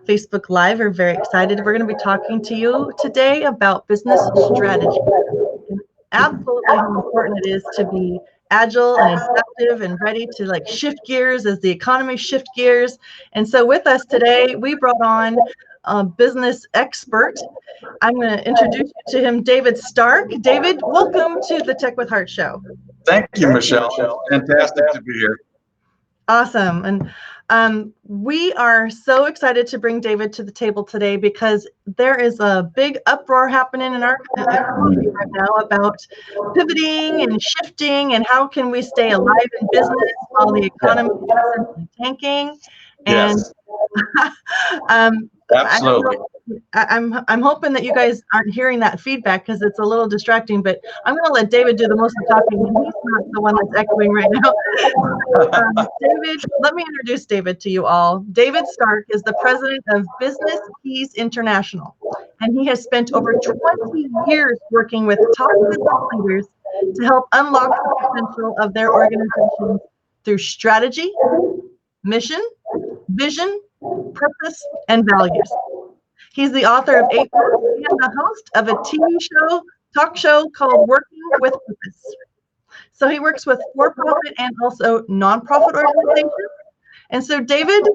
Facebook Live. We're very excited. We're going to be talking to you today about business strategy. And absolutely how important it is to be agile and adaptive and ready to like shift gears as the economy shift gears. And so with us today, we brought on a business expert. I'm going to introduce you to him, David Stark. David, welcome to the Tech with Heart show. Thank you, Michelle. Fantastic to be here. Awesome. And we are so excited to bring David to the table today because there is a big uproar happening in our economy right now about pivoting and shifting and how can we stay alive in business while the economy is essentially tanking. And Yes. Absolutely. I'm hoping that you guys aren't hearing that feedback because it's a little distracting, but I'm going to let David do the most of the talking. He's not the one that's echoing right now. David, let me introduce David to you all. David Stark is the president of BusinessKeys International, and he has spent over 20 years working with top business leaders to help unlock the potential of their organizations through strategy, mission, vision, purpose, and values. He's the author of 8 books and the host of a TV talk show called Working with Purpose. So he works with for-profit and also non-profit organizations. And so, David,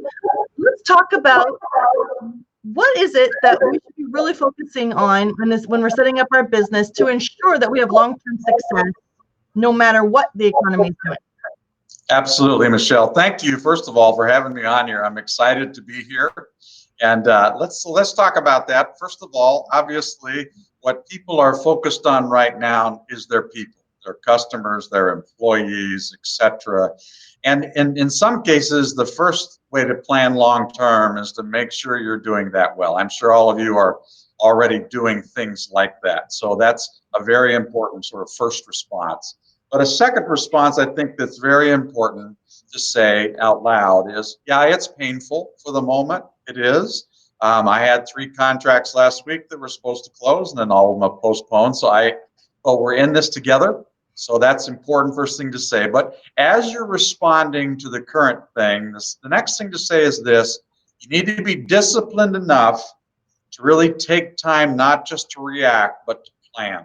let's talk about what is it that we should be really focusing on when we're setting up our business to ensure that we have long-term success no matter what the economy is doing. Absolutely, Michelle. Thank you, first of all, for having me on here. I'm excited to be here. And let's talk about that. First of all, obviously, what people are focused on right now is their people, their customers, their employees, etc. And in some cases, the first way to plan long term is to make sure you're doing that well. I'm sure all of you are already doing things like that. So that's a very important sort of first response. But a second response I think that's very important to say out loud is, yeah, it's painful for the moment. It is. I had 3 contracts last week that were supposed to close, and then all of them have postponed. But we're in this together. So that's important first thing to say. But as you're responding to the current thing, the next thing to say is this: you need to be disciplined enough to really take time not just to react, but to plan.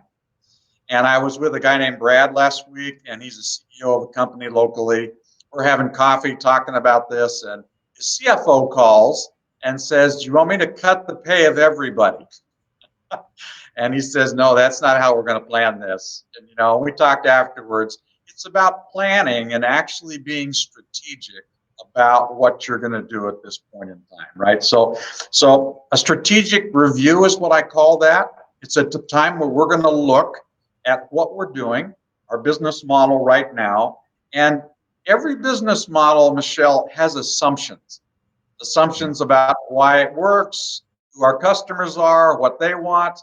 And I was with a guy named Brad last week, and he's a CEO of a company locally. We're having coffee talking about this, and his CFO calls and says, "Do you want me to cut the pay of everybody?" And he says, "No, that's not how we're going to plan this." And, we talked afterwards. It's about planning and actually being strategic about what you're going to do at this point in time, right? So a strategic review is what I call that. It's at the time where we're going to look at what we're doing, our business model right now. And every business model, Michelle, has assumptions about why it works, who our customers are, what they want,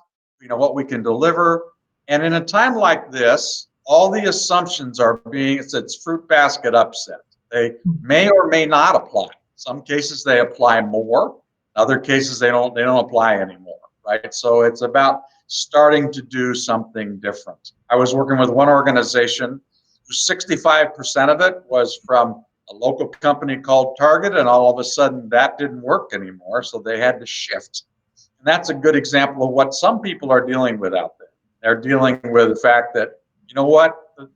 what we can deliver. And in a time like this, all the assumptions are it's fruit basket upset. They may or may not apply. Some cases they apply more, other cases they don't apply anymore, right? So it's about starting to do something different. I was working with one organization whose 65% of it was from a local company called Target, and all of a sudden that didn't work anymore, so they had to shift. And that's a good example of what some people are dealing with out there. They're dealing with the fact that,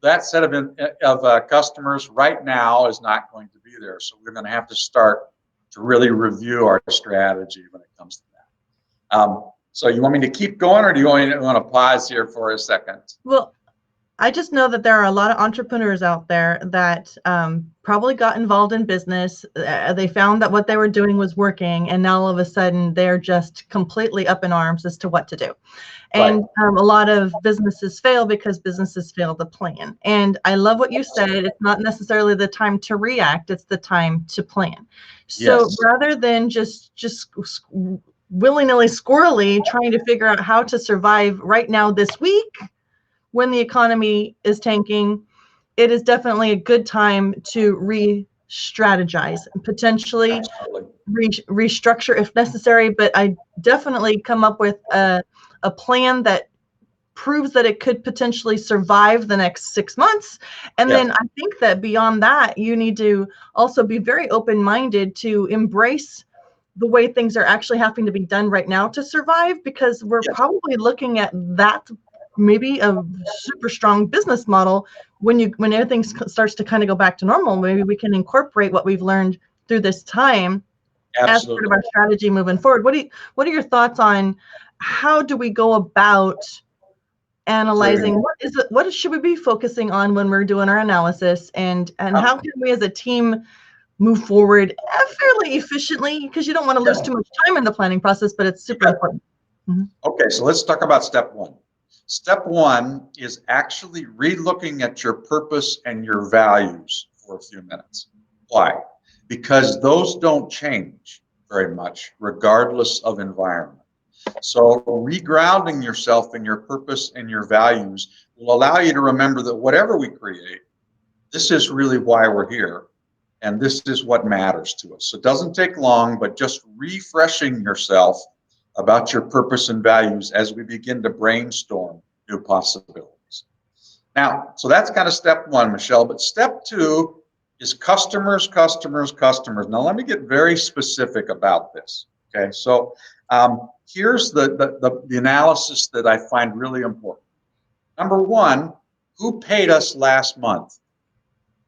that set of customers right now is not going to be there. So we're going to have to start to really review our strategy when it comes to that. So you want me to keep going, or do you want to pause here for a second? Well, I just know that there are a lot of entrepreneurs out there that probably got involved in business. They found that what they were doing was working, and now all of a sudden they're just completely up in arms as to what to do. And a lot of businesses fail because businesses fail to plan. And I love what you said. It's not necessarily the time to react. It's the time to plan. So rather than just willy-nilly squirrely trying to figure out how to survive right now this week when the economy is tanking, it is definitely a good time to re-strategize and potentially restructure if necessary. But I definitely come up with a plan that proves that it could potentially survive the next 6 months. And then I think that beyond that, you need to also be very open-minded to embrace the way things are actually having to be done right now to survive, because we're Yes. probably looking at that maybe a super strong business model when everything starts to kind of go back to normal. Maybe we can incorporate what we've learned through this time as part of our strategy moving forward. What are your thoughts on how do we go about analyzing what should we be focusing on when we're doing our analysis, and how can we as a team move forward fairly efficiently, because you don't want to lose too much time in the planning process, but it's super important. Okay, so let's talk about step one. Step one is actually re-looking at your purpose and your values for a few minutes. Why? Because those don't change very much regardless of environment. So regrounding yourself in your purpose and your values will allow you to remember that whatever we create, this is really why we're here. And this is what matters to us. So it doesn't take long, but just refreshing yourself about your purpose and values as we begin to brainstorm new possibilities. Now, so that's kind of step one, Michelle, but step two is customers, customers, customers. Now, let me get very specific about this. Okay, so here's the analysis that I find really important. Number one, who paid us last month?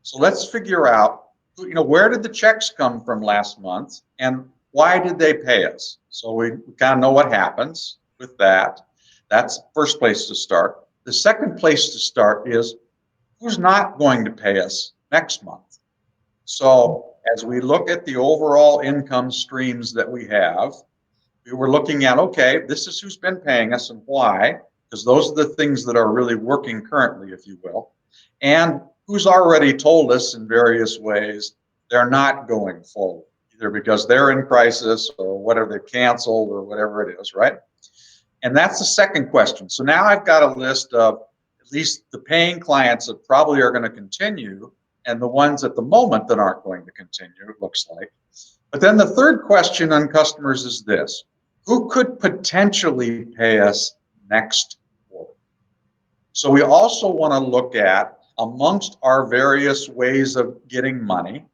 So let's figure out, where did the checks come from last month and why did they pay us? So we kind of know what happens with that. That's the first place to start. The second place to start is who's not going to pay us next month. So as we look at the overall income streams that we have, we were looking at, okay, this is who's been paying us and why, because those are the things that are really working currently, if you will. And who's already told us in various ways they're not going forward, either because they're in crisis or whatever, they're canceled or whatever it is, right? And that's the second question. So now I've got a list of at least the paying clients that probably are going to continue and the ones at the moment that aren't going to continue, it looks like. But then the third question on customers is this: who could potentially pay us next quarter? So we also want to look at, amongst our various ways of getting money,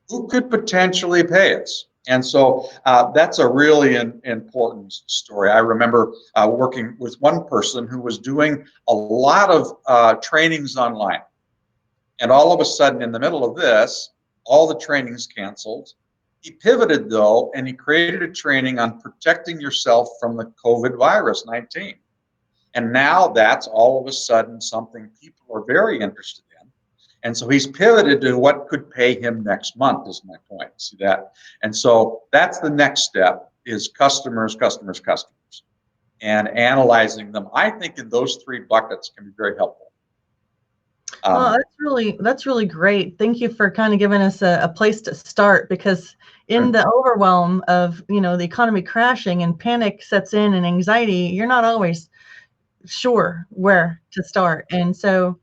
who could potentially pay us? And so that's a really important story. I remember working with one person who was doing a lot of trainings online. And all of a sudden, in the middle of this, all the trainings canceled. He pivoted, though, and he created a training on protecting yourself from the COVID virus 19. And now that's all of a sudden something people are very interested in. And so he's pivoted to what could pay him next month, is my point. See that? And so that's the next step, is customers, customers, customers. And analyzing them, I think, in those three buckets can be very helpful. Well, that's really great. Thank you for kind of giving us a place to start, because in the overwhelm of, the economy crashing and panic sets in and anxiety, you're not always sure where to start. And so,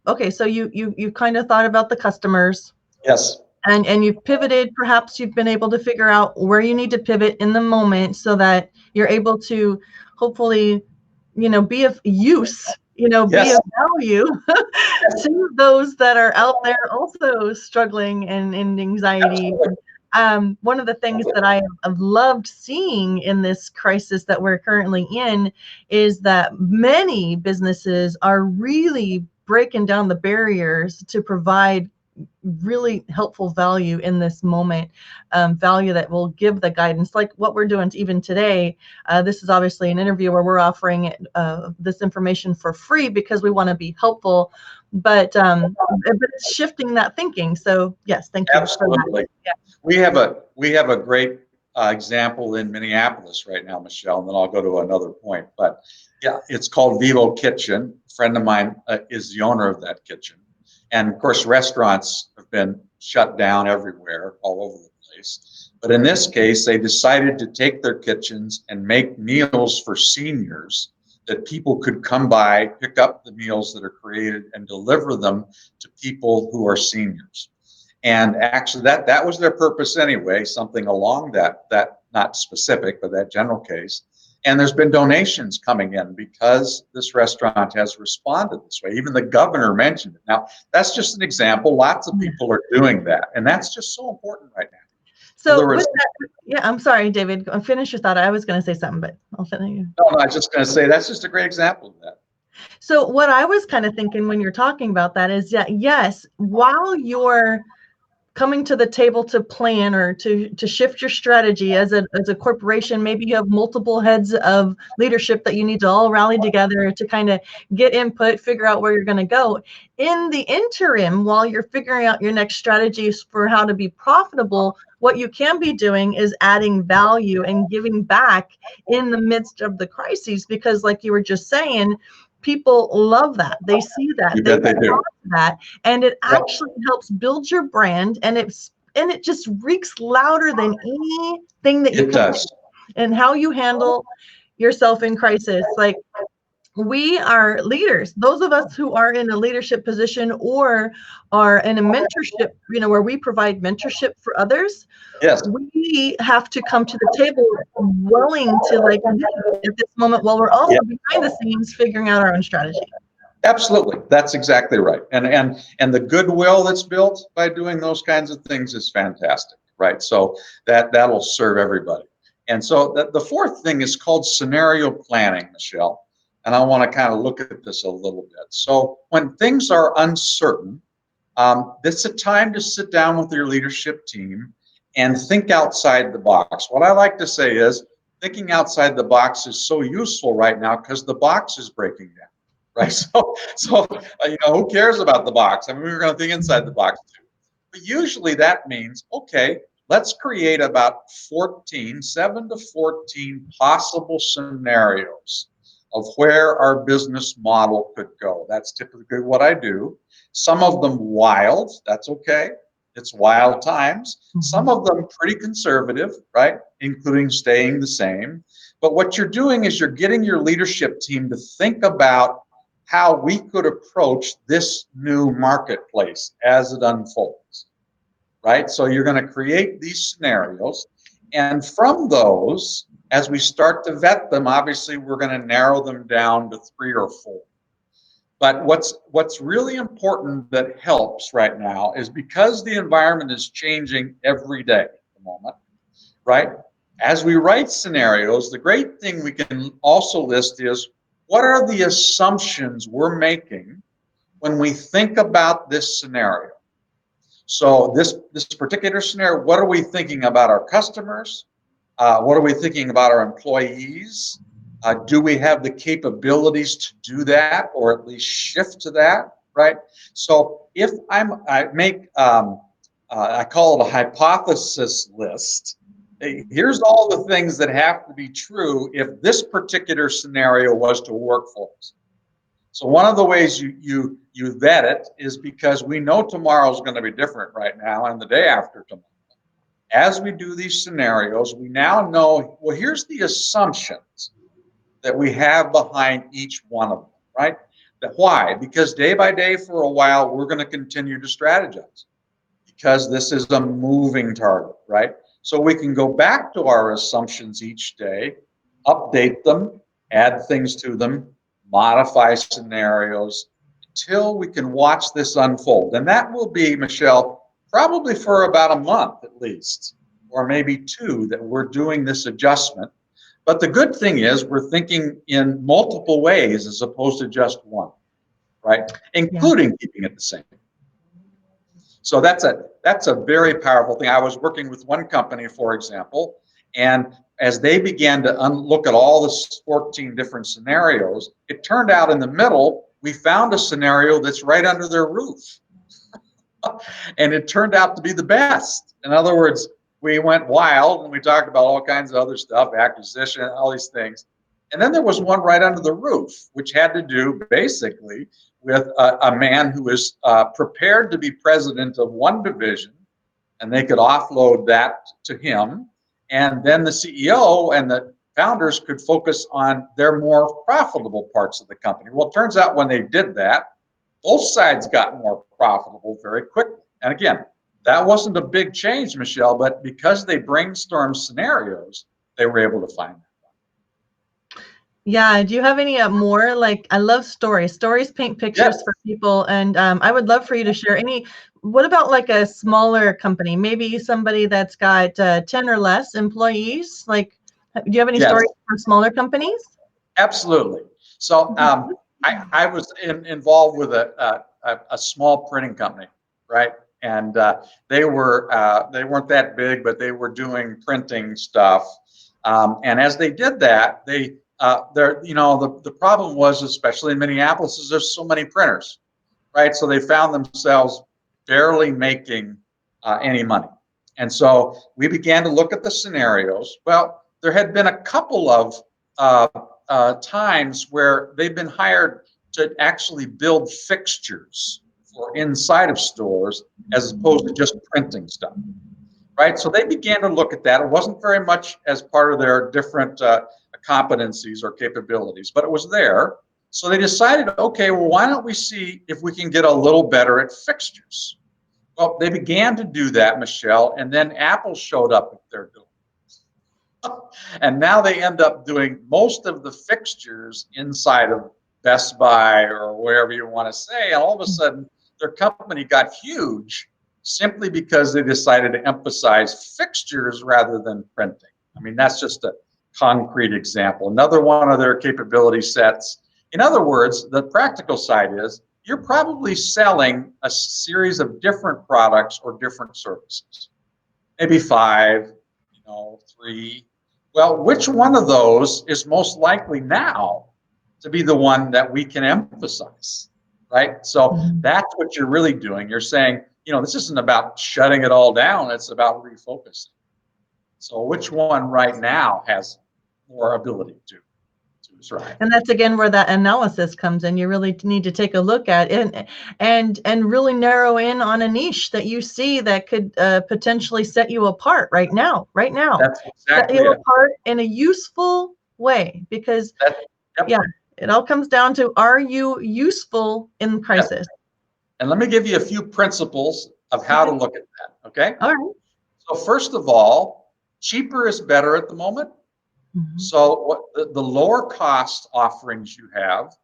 okay, so you kind of thought about the customers. Yes. And you've pivoted. Perhaps you've been able to figure out where you need to pivot in the moment so that you're able to hopefully, be of use, be of value to those that are out there also struggling and in anxiety. One of the things that I have loved seeing in this crisis that we're currently in is that many businesses are really breaking down the barriers to provide really helpful value in this moment, value that will give the guidance, like what we're doing even today. This is obviously an interview where we're offering this information for free because we want to be helpful, but it's shifting that thinking. So yes, thank you. Absolutely. Yeah. We have a great example in Minneapolis right now, Michelle, and then I'll go to another point. But yeah, it's called Vivo Kitchen. A friend of mine is the owner of that kitchen. And of course, restaurants have been shut down everywhere, all over the place. But in this case, they decided to take their kitchens and make meals for seniors, that people could come by, pick up the meals that are created and deliver them to people who are seniors. And actually that was their purpose anyway, something along that not specific, but that general case. And there's been donations coming in because this restaurant has responded this way. Even the governor mentioned it. Now, that's just an example. Lots of people are doing that. And that's just so important right now. So other with words, that, yeah, I'm sorry, David, finish your thought. I was going to say something, but I'll finish. no, I was just going to say that's just a great example of that. So what I was kind of thinking when you're talking about that is that, yes, while you're coming to the table to plan or to shift your strategy as a corporation, maybe you have multiple heads of leadership that you need to all rally together to kind of get input, figure out where you're going to go. In the interim, while you're figuring out your next strategies for how to be profitable, what you can be doing is adding value and giving back in the midst of the crises, because like you were just saying, people love that. They see that. You bet they do. That, and it actually helps build your brand, and it just reeks louder than anything that you It does. and how you handle yourself in crisis. Like, we are leaders. Those of us who are in a leadership position or are in a mentorship, where we provide mentorship for others, Yes. we have to come to the table willing to lead at this moment, while we're also behind the scenes figuring out our own strategy. Absolutely, that's exactly right. And the goodwill that's built by doing those kinds of things is fantastic, right? So that'll serve everybody. And so the fourth thing is called scenario planning, Michelle. And I want to kind of look at this a little bit. So when things are uncertain, this is a time to sit down with your leadership team and think outside the box. What I like to say is thinking outside the box is so useful right now because the box is breaking down. Right, so who cares about the box? I mean, we were going to think inside the box too. But usually that means, okay, let's create about 7 to 14 possible scenarios of where our business model could go. That's typically what I do. Some of them wild, that's okay. It's wild times. Some of them pretty conservative, right? Including staying the same. But what you're doing is you're getting your leadership team to think about how we could approach this new marketplace as it unfolds, right? So you're going to create these scenarios, and from those, as we start to vet them, obviously we're going to narrow them down to 3 or 4. But what's really important that helps right now is because the environment is changing every day at the moment, right? As we write scenarios, the great thing we can also list is, what are the assumptions we're making when we think about this scenario? So this particular scenario, what are we thinking about our customers? What are we thinking about our employees? Do we have the capabilities to do that, or at least shift to that, right? So if I call it a hypothesis list. Here's all the things that have to be true if this particular scenario was to work for us. So one of the ways you vet it is because we know tomorrow is going to be different right now and the day after tomorrow. As we do these scenarios, we now know, well, here's the assumptions that we have behind each one of them, right? Why? Because day by day for a while, we're going to continue to strategize because this is a moving target, right? So we can go back to our assumptions each day, update them, add things to them, modify scenarios until we can watch this unfold. And that will be, Michelle, probably for about a month at least, or maybe 2, that we're doing this adjustment. But the good thing is we're thinking in multiple ways as opposed to just one, right? Including keeping it the same. So that's a very powerful thing. I was working with one company, for example, and as they began to look at all the 14 different scenarios, it turned out in the middle, we found a scenario that's right under their roof. And it turned out to be the best. In other words, we went wild and we talked about all kinds of other stuff, acquisition, all these things. And then there was one right under the roof, which had to do basically with a man who was prepared to be president of one division, and they could offload that to him. And then the CEO and the founders could focus on their more profitable parts of the company. Well, it turns out when they did that, both sides got more profitable very quickly. And again, that wasn't a big change, Michelle, but because they brainstormed scenarios, they were able to find that. Yeah. Do you have any more? Like, I love stories. Stories paint pictures Yes. for people, and I would love for you to share any. What about like a smaller company? Maybe somebody that's got 10 or less employees. Like, do you have any Yes. stories for smaller companies? Absolutely. So I was involved with a small printing company, right? And they weren't that big, but they were doing printing stuff. And as they did that, the problem was, especially in Minneapolis, is there's so many printers, right? So they found themselves barely making any money. And so we began to look at the scenarios. Well, there had been a couple of uh, times where they've been hired to actually build fixtures for inside of stores as opposed to just printing stuff, right? So they began to look at that. It wasn't very much as part of their different competencies or capabilities, but it was there. So they decided, okay, well, why don't we see if we can get a little better at fixtures? Well, they began to do that, Michelle, and then Apple showed up at their door. And now they end up doing most of the fixtures inside of Best Buy or wherever you want to say. And all of a sudden, their company got huge simply because they decided to emphasize fixtures rather than printing. I mean, that's just a concrete example. Another one of their capability sets. In other words, the practical side is you're probably selling a series of different products or different services, maybe 5, 3. Well, which one of those is most likely now to be the one that we can emphasize, right? So that's what you're really doing. You're saying, this isn't about shutting it all down. It's about refocusing. So which one right now has more ability to thrive? And that's again where that analysis comes in. You really need to take a look at it and really narrow in on a niche that you see that could potentially set you apart right now. That's Set exactly you it. apart in a useful way, because Yep. yeah, it all comes down to, are you useful in Yep. crisis? And let me give you a few principles of how to Okay. look at that, okay? All right. So first of all, cheaper is better at the moment. So what the lower cost offerings you have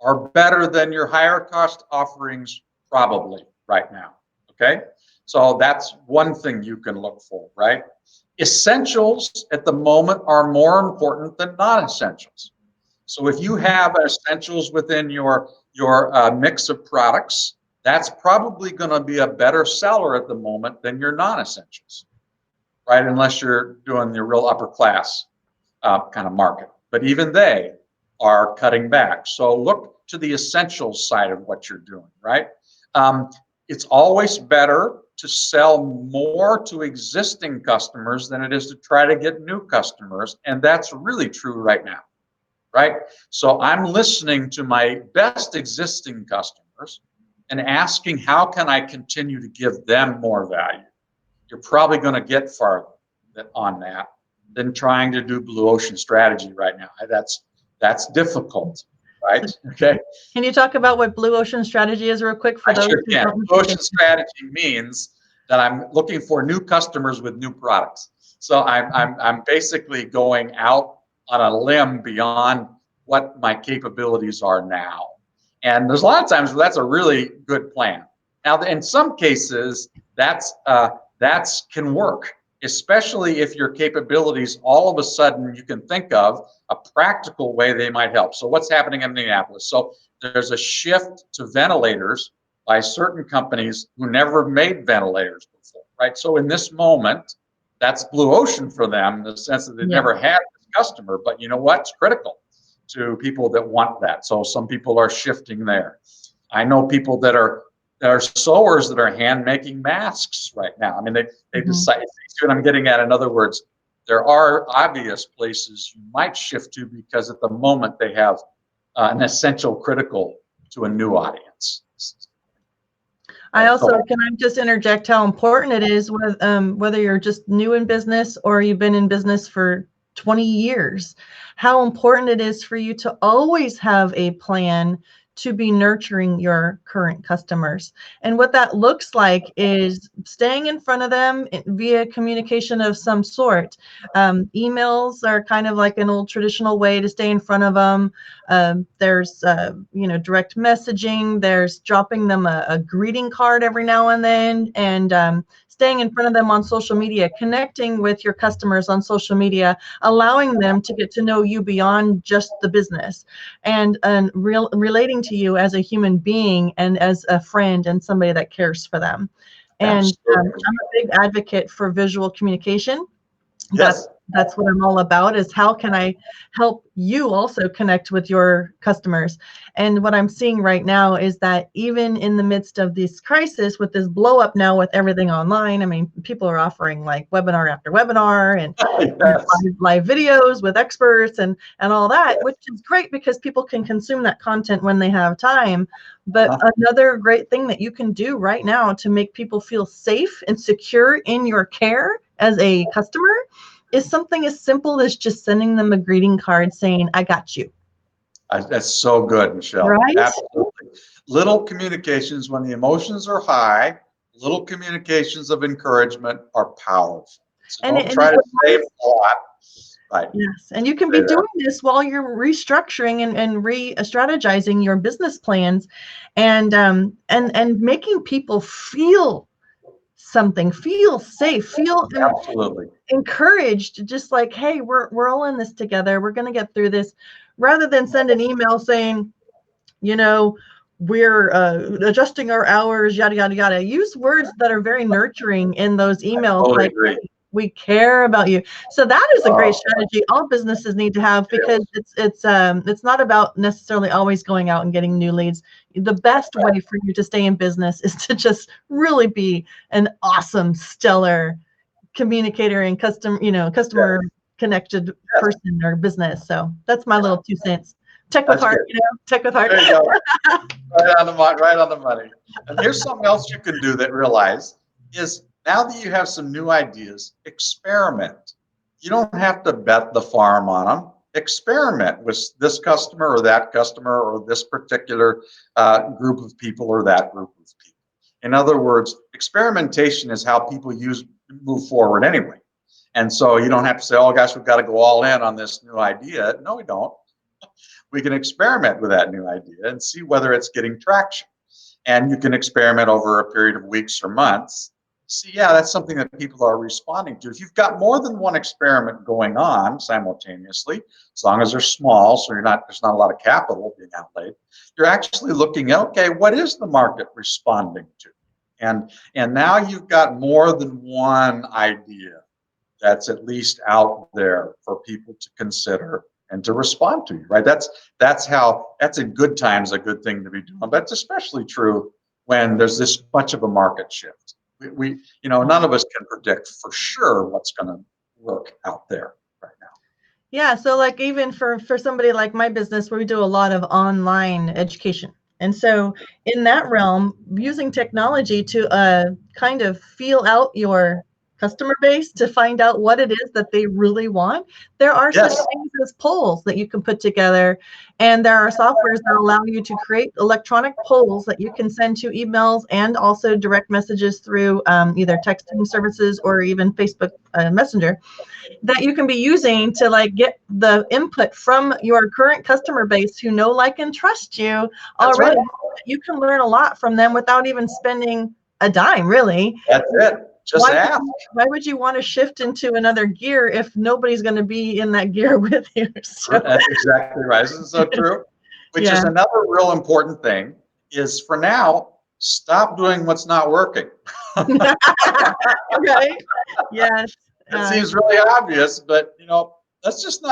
are better than your higher cost offerings probably right now, okay? So that's one thing you can look for, right? Essentials at the moment are more important than non-essentials. So if you have essentials within your mix of products, that's probably going to be a better seller at the moment than your non-essentials, right? Unless you're doing the real upper class kind of market. But even they are cutting back. So look to the essentials side of what you're doing, right? It's always better to sell more to existing customers than it is to try to get new customers. And that's really true right now, right? So I'm listening to my best existing customers and asking, how can I continue to give them more value? You're probably going to get farther on that than trying to do blue ocean strategy right now. That's difficult, right? Okay. Can you talk about what blue ocean strategy is real quick for I those sure who can. don't? Blue ocean strategy means that I'm looking for new customers with new products. So I'm basically going out on a limb beyond what my capabilities are now. And there's a lot of times where that's a really good plan. Now, in some cases, that's can work, especially if your capabilities all of a sudden you can think of a practical way they might help. So what's happening in Minneapolis? So there's a shift to ventilators by certain companies who never made ventilators before, right? So in this moment, that's blue ocean for them in the sense that they've never had this customer, but you know what? It's critical to people that want that. So some people are shifting there. I know people that are sewers that are hand making masks right now. I mean, they decide. See what I'm getting at? In other words, there are obvious places you might shift to because at the moment they have an essential critical to a new audience. I also, can I just interject how important it is with whether you're just new in business or you've been in business for 20 years, how important it is for you to always have a plan to be nurturing your current customers. And what that looks like is staying in front of them via communication of some sort. Emails are kind of like an old traditional way to stay in front of them. There's direct messaging. There's dropping them a greeting card every now and then, and staying in front of them on social media, connecting with your customers on social media, allowing them to get to know you beyond just the business, and relating to you as a human being and as a friend and somebody that cares for them. And I'm a big advocate for visual communication. Yes. That's what I'm all about, is how can I help you also connect with your customers. And what I'm seeing right now is that even in the midst of this crisis, with this blow up now with everything online, I mean, people are offering like webinar after webinar and Yes. live videos with experts and all that, which is great because people can consume that content when they have time. But another great thing that you can do right now to make people feel safe and secure in your care as a customer is something as simple as just sending them a greeting card saying, I got you. That's so good, Michelle. Right? Absolutely. Little communications, when the emotions are high, little communications of encouragement are powerful. So don't try to say a lot. Right. Yes, and you can be doing this while you're restructuring and re-strategizing your business plans, and making people feel something, feel safe, feel absolutely encouraged, just like, hey, we're all in this together. We're going to get through this, rather than send an email saying, we're adjusting our hours, yada, yada, yada. Use words that are very nurturing in those emails. Totally like, agree. We care about you. So that is a great strategy all businesses need to have, because it's not about necessarily always going out and getting new leads. The best way for you to stay in business is to just really be an awesome, stellar communicator and customer connected person or business. So that's my little 2 cents. Tech with heart, tech with heart. There you go. Right on the money. And here's something else you can do that realize is, now that you have some new ideas, experiment. You don't have to bet the farm on them. Experiment with this customer or that customer or this particular group of people or that group of people. In other words, experimentation is how people move forward anyway. And so you don't have to say, oh gosh, we've got to go all in on this new idea. No, we don't. We can experiment with that new idea and see whether it's getting traction. And you can experiment over a period of weeks or months. See, yeah, that's something that people are responding to. If you've got more than one experiment going on simultaneously, as long as they're small, so there's not a lot of capital being outlaid, you're actually looking at, okay, what is the market responding to? And now you've got more than one idea that's at least out there for people to consider and to respond to, right? That's in good times a good thing to be doing, but it's especially true when there's this much of a market shift. We none of us can predict for sure what's going to work out there right now. Yeah, so like even for somebody like my business, where we do a lot of online education. And so in that realm, using technology to kind of feel out your customer base to find out what it is that they really want. There are such things as polls that you can put together, and there are softwares that allow you to create electronic polls that you can send to emails and also direct messages through either texting services or even Facebook Messenger, that you can be using to like get the input from your current customer base who know, like, and trust you already. Right. You can learn a lot from them without even spending a dime, really. That's it. Just ask. Why would you want to shift into another gear if nobody's going to be in that gear with you? So. That's exactly right. This is so true. Which is another real important thing is, for now, stop doing what's not working. Right. Yes. It seems really obvious, but let's just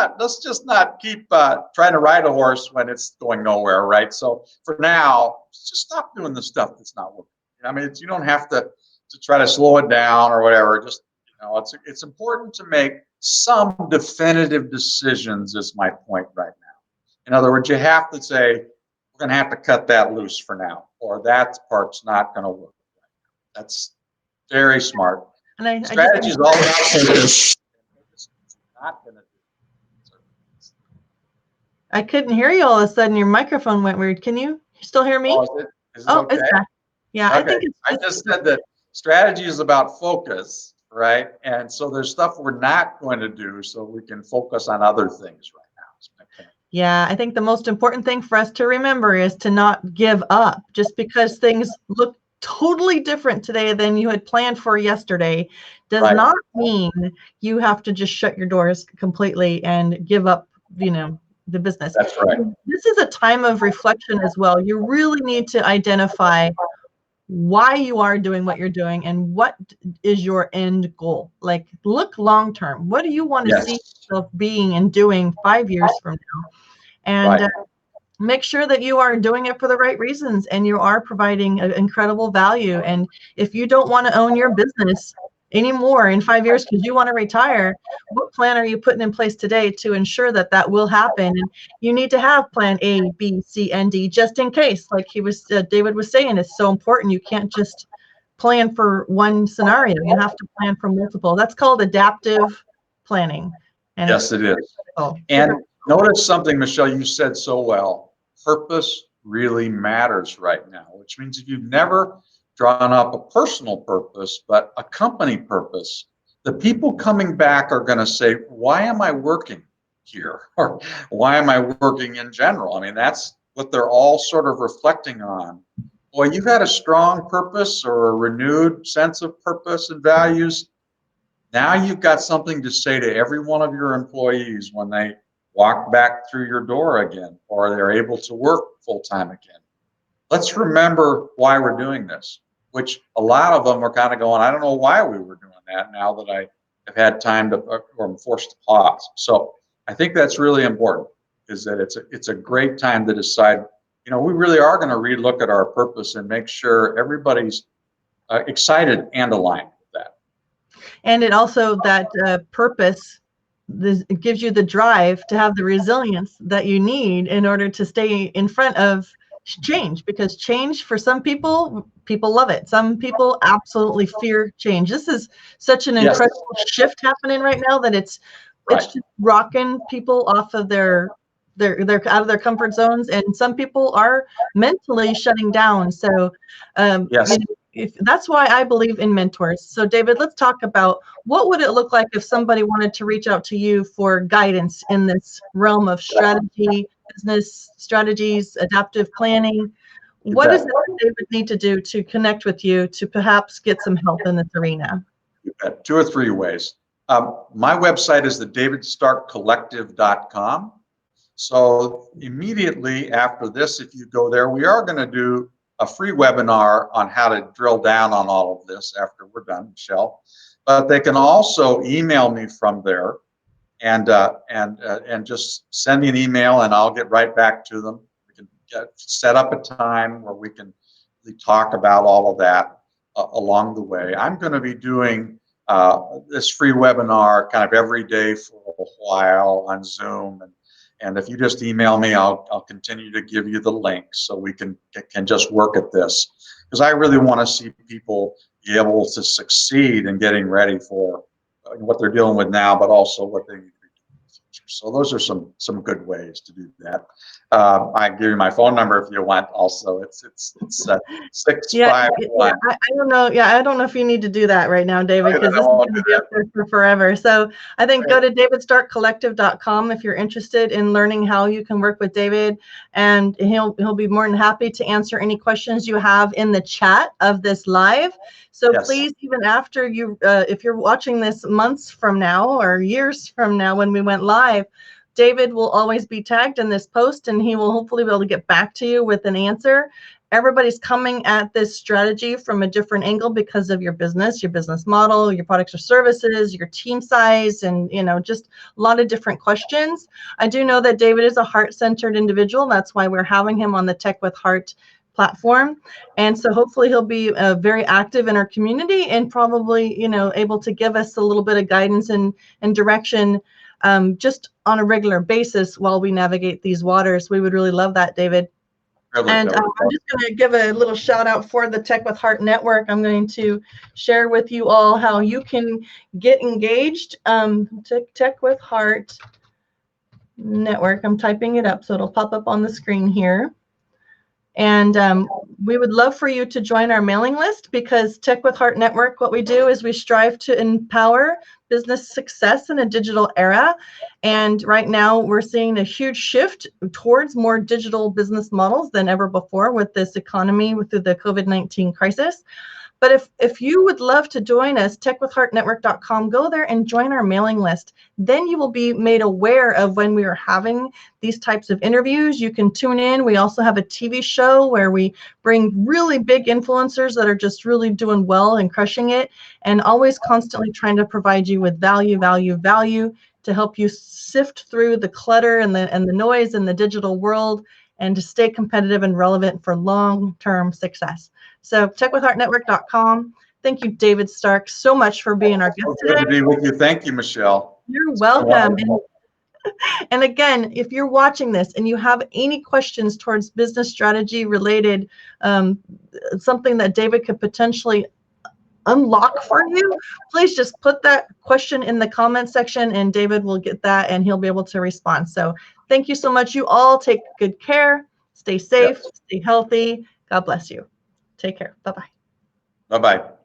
not keep trying to ride a horse when it's going nowhere, right? So for now, just stop doing the stuff that's not working. I mean, you don't have to try to slow it down or whatever. Just it's important to make some definitive decisions. Is my point right now. In other words, you have to say, we're going to have to cut that loose for now, or that part's not going to work. That's very smart. And strategy is always not going to do. I couldn't hear you all of a sudden. Your microphone went weird. Can you You still hear me? Oh, is it Oh, okay? it's back. Yeah, I think Okay. it's I just said that strategy is about focus, right? And so there's stuff we're not going to do so we can focus on other things right now. Is my point. Yeah, I think the most important thing for us to remember is to not give up. Just because things look totally different today than you had planned for yesterday does Right. not mean you have to just shut your doors completely and give up, the business. That's right. This is a time of reflection as well. You really need to identify why you are doing what you're doing and what is your end goal. Like, look long term. What do you want to Yes. see yourself being and doing 5 years from now? And Right. make sure that you are doing it for the right reasons and you are providing incredible value. And if you don't want to own your business anymore in 5 years because you want to retire, what plan are you putting in place today to ensure that that will happen? And you need to have plan A, B, C, and D just in case. Like David was saying, it's so important. You can't just plan for one scenario. You have to plan for multiple. That's called adaptive planning. And Yes, it is. oh, And notice something, Michelle, you said so well. Purpose really matters right now, which means if you've never drawn up a personal purpose, but a company purpose, the people coming back are going to say, why am I working here? Or why am I working in general? I mean, that's what they're all sort of reflecting on. Boy, you've had a strong purpose or a renewed sense of purpose and values. Now you've got something to say to every one of your employees when they walk back through your door again, or they're able to work full time again. Let's remember why we're doing this, which a lot of them are kind of going, I don't know why we were doing that now that I have had time to, or I'm forced to pause. So I think that's really important, is that it's a great time to decide, we really are going to relook at our purpose and make sure everybody's excited and aligned with that. And it also, that purpose, it gives you the drive to have the resilience that you need in order to stay in front of change, because change for some people love it. Some people absolutely fear change. This is such an Yes. incredible shift happening right now that it's just rocking people off of they're out of their comfort zones, and some people are mentally shutting down. So Yes. if that's why I believe in mentors. So David, let's talk about what would it look like if somebody wanted to reach out to you for guidance in this realm of strategy, business strategies, adaptive planning. What does David need to do to connect with you to perhaps get some help in this arena? Two or three ways. My website is the davidstarkcollective.com. So immediately after this, if you go there, we are going to do a free webinar on how to drill down on all of this after we're done, Michelle. But they can also email me from there and just send me an email and I'll get right back to them. We can set up a time where we can really talk about all of that along the way. I'm going to be doing this free webinar kind of every day for a while on Zoom, and if you just email me, I'll continue to give you the link so we can just work at this, because I really want to see people be able to succeed in getting ready for what they're dealing with now, but also what they need to be doing in the future. So those are some good ways to do that. I can give you my phone number if you want. Also, it's 651. I don't know. Yeah, I don't know if you need to do that right now, David, because this is going to be up there for forever. So I think go to davidstarkcollective.com if you're interested in learning how you can work with David, and he'll be more than happy to answer any questions you have in the chat of this live. So please, even after you, if you're watching this months from now or years from now when we went live, David will always be tagged in this post, and he will hopefully be able to get back to you with an answer. Everybody's coming at this strategy from a different angle because of your business model, your products or services, your team size, and just a lot of different questions. I do know that David is a heart-centered individual. That's why we're having him on the Tech with Heart platform. And so hopefully he'll be very active in our community and probably, able to give us a little bit of guidance and direction just on a regular basis while we navigate these waters. We would really love that, David. And I'm just going to give a little shout out for the Tech with Heart Network. I'm going to share with you all how you can get engaged. Tech with Heart Network. I'm typing it up so it'll pop up on the screen here. And we would love for you to join our mailing list, because Tech with Heart Network, what we do is we strive to empower business success in a digital era. And right now we're seeing a huge shift towards more digital business models than ever before with this economy, through the COVID-19 crisis. But if you would love to join us, techwithheartnetwork.com, go there and join our mailing list. Then you will be made aware of when we are having these types of interviews. You can tune in. We also have a TV show where we bring really big influencers that are just really doing well and crushing it, and always constantly trying to provide you with value to help you sift through the clutter and the noise in the digital world, and to stay competitive and relevant for long-term success. So techwithheartnetwork.com. Thank you, David Stark, so much for being our guest today. Good to be with you. Thank you, Michelle. You're welcome. And again, if you're watching this and you have any questions towards business strategy related, something that David could potentially unlock for you, please just put that question in the comment section and David will get that and he'll be able to respond. So thank you so much. You all take good care, stay safe, stay healthy. God bless you. Take care. Bye-bye. Bye-bye.